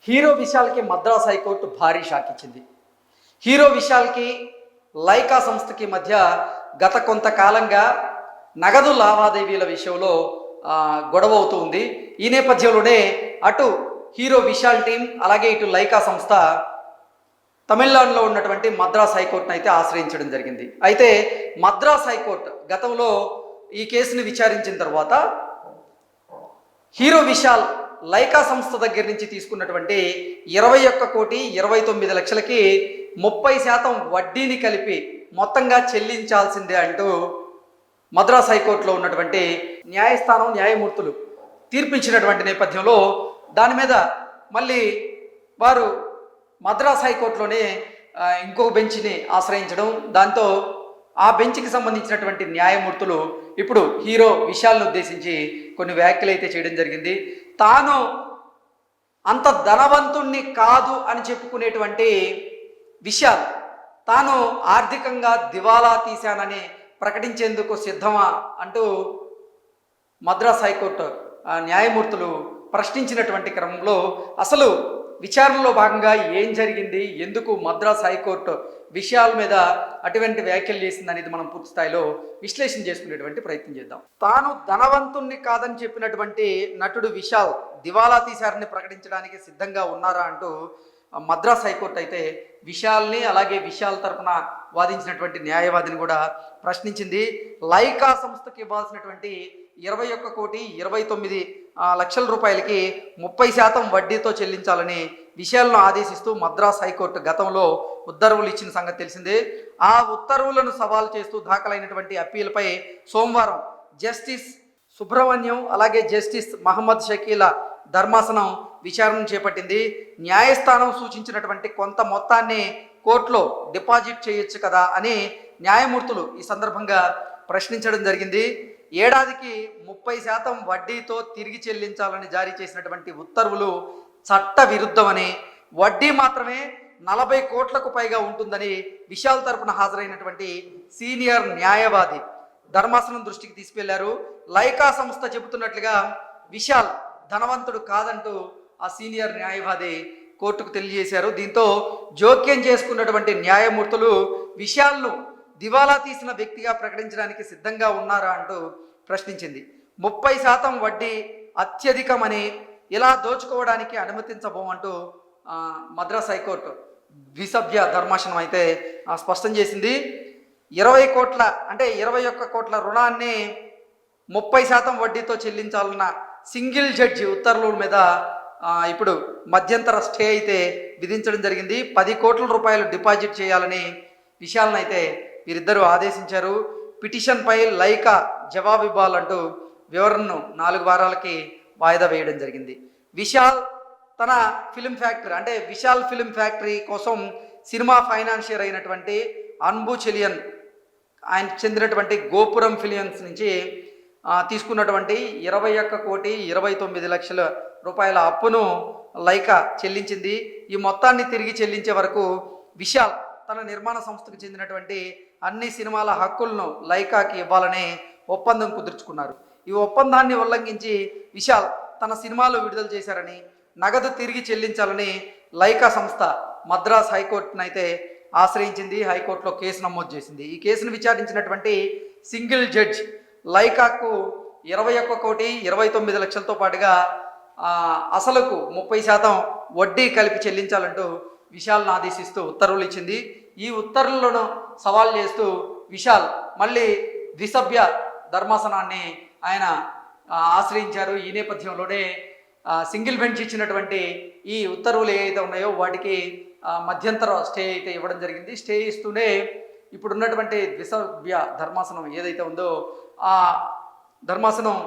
Hero విశాల్కి Madras high court భారీ shock ఇచ్చింది. Hero విశాల్కి Lyca సంస్థకి మధ్య గత కొంతకాలంగా నగదు లావాదేవీల విషయంలో గొడవ అవుతుంది. ఈ నేపథ్యంలోనే అటు హీరో విశాల్ టీం అలాగే ఇటు లైకా సంస్థ తమిళనాడులో ఉన్నటువంటి మద్రాస్ హైకోర్టును అయితే ఆశ్రయించడం జరిగింది. అయితే మద్రాస్ హైకోర్టు గతంలో ఈ కేసుని విచారించిన తర్వాత హీరో విశాల్ లైకా సంస్థ దగ్గర నుంచి తీసుకున్నటువంటి 21,29,00,000కి 30% వడ్డీని కలిపి మొత్తంగా చెల్లించాల్సిందే అంటూ మద్రాస్ హైకోర్టులో ఉన్నటువంటి న్యాయస్థానం న్యాయమూర్తులు తీర్పిచ్చినటువంటి నేపథ్యంలో దాని మీద మళ్ళీ వారు మద్రాస్ హైకోర్టులోనే ఇంకొక బెంచ్ని ఆశ్రయించడం, దాంతో ఆ బెంచ్కి సంబంధించినటువంటి న్యాయమూర్తులు ఇప్పుడు హీరో విశాల్ను ఉద్దేశించి కొన్ని వ్యాఖ్యలు అయితే చేయడం జరిగింది. తాను అంత ధనవంతుణ్ణి కాదు అని చెప్పుకునేటువంటి విశాల్ తాను ఆర్థికంగా దివాలా తీశానని ప్రకటించేందుకు సిద్ధమా అంటూ మద్రాస్ హైకోర్టు న్యాయమూర్తులు ప్రశ్నించినటువంటి క్రమంలో అసలు విచారణలో భాగంగా ఏం జరిగింది, ఎందుకు మద్రాస్ హైకోర్టు విషయాల మీద అటువంటి వ్యాఖ్యలు చేసింది అనేది మనం పూర్తి స్థాయిలో విశ్లేషణ చేసుకునేటువంటి ప్రయత్నం చేద్దాం. తాను ధనవంతుణ్ణి కాదని చెప్పినటువంటి నటుడు విశాల్ దివాలా తీశారని ప్రకటించడానికి సిద్ధంగా ఉన్నారా అంటూ మద్రాస్ హైకోర్టు అయితే విశాల్ని అలాగే విశాల్ తరఫున వాదించినటువంటి న్యాయవాదిని కూడా ప్రశ్నించింది. లైకా సంస్థకి ఇవ్వాల్సినటువంటి 21,29,00,000 రూపాయలకి 30% వడ్డీతో చెల్లించాలని విశాల్ను ఆదేశిస్తూ మద్రాస్ హైకోర్టు గతంలో ఉత్తర్వులు ఇచ్చిన సంగతి తెలిసిందే. ఆ ఉత్తర్వులను సవాల్ చేస్తూ దాఖలైనటువంటి అప్పీల్పై సోమవారం జస్టిస్ సుబ్రహ్మణ్యం అలాగే జస్టిస్ మహమ్మద్ షకీల ధర్మాసనం విచారణ చేపట్టింది. న్యాయస్థానం సూచించినటువంటి కొంత మొత్తాన్ని కోర్టులో డిపాజిట్ చేయొచ్చు కదా అని న్యాయమూర్తులు ఈ సందర్భంగా ప్రశ్నించడం జరిగింది. ఏడాదికి 30% వడ్డీతో తిరిగి చెల్లించాలని జారీ చేసినటువంటి ఉత్తర్వులు చట్ట విరుద్ధమని, వడ్డీ మాత్రమే 40 కోట్లకు పైగా ఉంటుందని విశాల్ తరపున హాజరైనటువంటి సీనియర్ న్యాయవాది ధర్మాసనం దృష్టికి తీసుకెళ్లారు. లైకా సంస్థ చెబుతున్నట్లుగా విశాల్ ధనవంతుడు కాదంటూ ఆ సీనియర్ న్యాయవాది కోర్టుకు తెలియజేశారు. దీంతో జోక్యం చేసుకున్నటువంటి న్యాయమూర్తులు విశాల్ను దివాలా తీసిన వ్యక్తిగా ప్రకటించడానికి సిద్ధంగా ఉన్నారా అంటూ ప్రశ్నించింది. 30% వడ్డీ అత్యధికమని, ఇలా దోచుకోవడానికి అనుమతించబోమంటూ మద్రాస్ హైకోర్టు ద్విసభ్య ధర్మాసనం అయితే స్పష్టం చేసింది. 21 కోట్ల రుణాన్ని 30% వడ్డీతో చెల్లించాలన్న సింగిల్ జడ్జి ఉత్తర్వుల మీద ఇప్పుడు మధ్యంతర స్టే అయితే విధించడం జరిగింది. 10 కోట్ల రూపాయలు డిపాజిట్ చేయాలని విశాల్ని అయితే వీరిద్దరూ ఆదేశించారు. పిటిషన్పై లైకా జవాబు ఇవ్వాలంటూ వివరణను 4 వారాలకి వాయిదా వేయడం జరిగింది. విశాల్ తన film factory Vishal film factory కోసం సినిమా ఫైనాన్షియర్ అయినటువంటి అన్బు చెలియన్ ఆయన చెందినటువంటి గోపురం ఫిలియన్స్ నుంచి తీసుకున్నటువంటి 21,29,00,000 రూపాయల అప్పును లైకా చెల్లించింది. ఈ మొత్తాన్ని తిరిగి చెల్లించే వరకు విశాల్ తన నిర్మాణ సంస్థకు చెందినటువంటి అన్ని సినిమాల హక్కులను లైకాకి ఇవ్వాలని ఒప్పందం కుదుర్చుకున్నారు. ఈ ఒప్పందాన్ని ఉల్లంఘించి విశాల్ తన సినిమాలు విడుదల చేశారని, నగదు తిరిగి చెల్లించాలని లైకా సంస్థ మద్రాస్ హైకోర్టును అయితే ఆశ్రయించింది. హైకోర్టులో కేసు నమోదు చేసింది. ఈ కేసును విచారించినటువంటి సింగిల్ జడ్జ్ లైకాకు 21,29,00,000తో పాటుగా అసలుకు 30% వడ్డీ కలిపి చెల్లించాలంటూ విశాల్ను ఆదేశిస్తూ ఉత్తర్వులు ఇచ్చింది. ఈ ఉత్తర్వులను సవాల్ చేస్తూ విశాల్ మళ్ళీ ద్విసభ్య ధర్మాసనాన్ని ఆయన ఆశ్రయించారు. ఈ నేపథ్యంలోనే సింగిల్ బెంచ్ ఇచ్చినటువంటి ఈ ఉత్తర్వులు ఏవైతే ఉన్నాయో వాటికి మధ్యంతర స్టే అయితే ఇవ్వడం జరిగింది. స్టే ఇస్తూనే ఇప్పుడున్నటువంటి ద్విసభ్య ధర్మాసనం ఏదైతే ఉందో ఆ ధర్మాసనం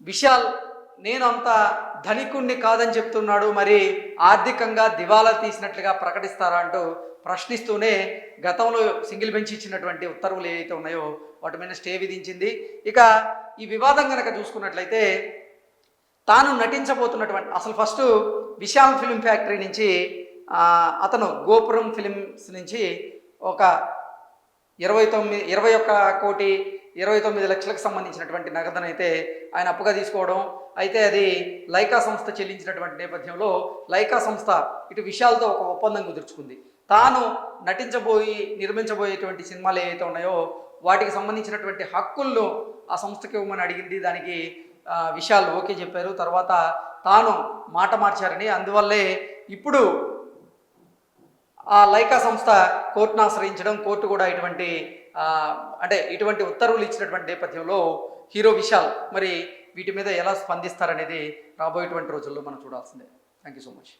విశాల్ నేను అంత ధనికుణ్ణి కాదని చెప్తున్నాడు, మరి ఆర్థికంగా దివాలా తీసినట్లుగా ప్రకటిస్తారా అంటూ ప్రశ్నిస్తూనే గతంలో సింగిల్ బెంచ్ ఇచ్చినటువంటి ఉత్తర్వులు ఏవైతే ఉన్నాయో వాటి మీద స్టే విధించింది. ఇక ఈ వివాదం కనుక చూసుకున్నట్లయితే తాను నటించబోతున్నటువంటి అసలు ఫస్ట్ విశాల్ ఫిలిం ఫ్యాక్టరీ నుంచి అతను గోపురం ఫిలిమ్స్ నుంచి ఒక 21 29 లక్షలకు సంబంధించినటువంటి నగదును అయితే ఆయన అప్పుగా తీసుకోవడం, అయితే అది లైకా సంస్థ చెల్లించినటువంటి నేపథ్యంలో లైకా సంస్థ ఇటు విశాల్తో ఒక ఒప్పందం కుదుర్చుకుంది. తాను నిర్మించబోయేటువంటి సినిమాలు ఏవైతే ఉన్నాయో వాటికి సంబంధించినటువంటి హక్కులను ఆ సంస్థకి ఇవ్వమని అడిగింది. దానికి విశాల్ ఓకే చెప్పారు. తర్వాత తాను మాట మార్చారని, అందువల్లే ఇప్పుడు ఆ లైకా సంస్థ కోర్టును ఆశ్రయించడం, కోర్టు కూడా ఇటువంటి ఉత్తర్వులు ఇచ్చినటువంటి నేపథ్యంలో హీరో విశాల్ మరి వీటి మీద ఎలా స్పందిస్తారనేది రాబోయేటువంటి రోజుల్లో మనం చూడాల్సిందే. Thank you so much.